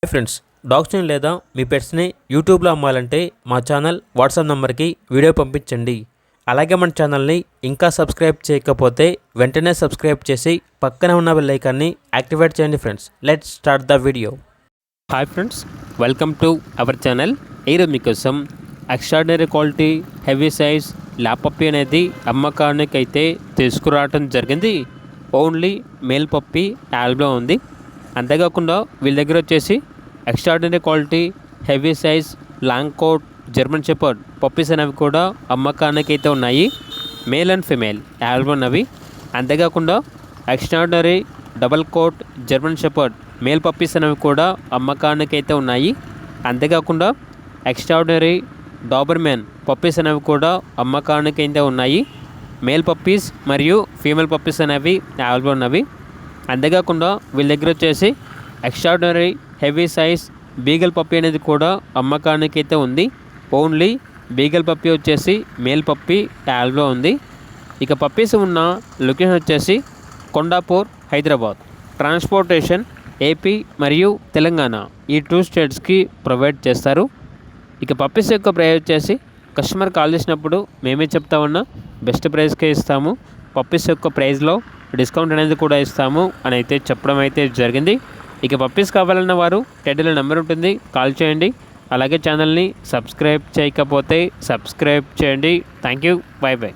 Hi friends, డాగ్స్ని లేదా మీ పెట్స్ని యూట్యూబ్లో అమ్మాలంటే మా ఛానల్ వాట్సాప్ నెంబర్కి వీడియో పంపించండి. అలాగే మన ఛానల్ని ఇంకా సబ్స్క్రైబ్ చేయకపోతే వెంటనే సబ్స్క్రైబ్ చేసి పక్కనే ఉన్న బెల్ ఐకాన్ని యాక్టివేట్ చేయండి. Friends, let's start the video. Hi friends, welcome to our channel. ఈరోజు మీకోసం extraordinary quality heavy size lab puppy అనేది అమ్మకానికి అయితే తీసుకురావడం జరిగింది. ఓన్లీ మేల్ పప్పీ యాల్బ్లో ఉంది. అంతేకాకుండా వీళ్ళ దగ్గర వచ్చేసి extraordinary quality heavy size long coat German shepherd puppies అనేవి కూడా అమ్మకానికి అయితే ఉన్నాయి. మేల్ అండ్ ఫిమేల్ యాల్బో ఉన్నవి. అంతేకాకుండా extraordinary double coat German shepherd male puppies అనేవి కూడా అమ్మకానికి అయితే ఉన్నాయి. అంతేకాకుండా ఎక్స్ట్రాడినరీ డాబర్మెన్ పప్పీస్ అనేవి కూడా అమ్మకానికి అయితే ఉన్నాయి. మేల్ పప్పీస్ మరియు ఫీమేల్ పప్పీస్ అనేవి యాల్బో ఉన్నవి. అంతేకాకుండా వీళ్ళ దగ్గర వచ్చేసి extraordinary heavy size beagle puppy అనేది కూడా అమ్మకానికి అయితే ఉంది. ఓన్లీ బీగల్ పప్పీ వచ్చేసి మేల్ పప్పీ యాల్బ్లో ఉంది. ఇక పప్పీస్ ఉన్న లొకేషన్ వచ్చేసి కొండాపూర్, హైదరాబాద్. ట్రాన్స్పోర్టేషన్ ఏపీ మరియు తెలంగాణ ఈ 2 స్టేట్స్కి ప్రొవైడ్ చేస్తారు. ఇక పప్పీస్ యొక్క ప్రైస్ వచ్చేసి కస్టమర్ కాల్ చేసినప్పుడు మేమే చెప్తా ఉన్నా బెస్ట్ ప్రైస్కే ఇస్తాము. పప్పీస్ యొక్క ప్రైస్లో డిస్కౌంట్ అనేది కూడా ఇస్తాము అని అయితే చెప్పడం అయితే జరిగింది. ఇక పప్పీస్ కావాలన్న వారు టైటిల్లో నెంబర్ ఉంటుంది, కాల్ చేయండి. అలాగే ఛానల్ని సబ్స్క్రైబ్ చేయకపోతే సబ్స్క్రైబ్ చేయండి. Thank you, by by.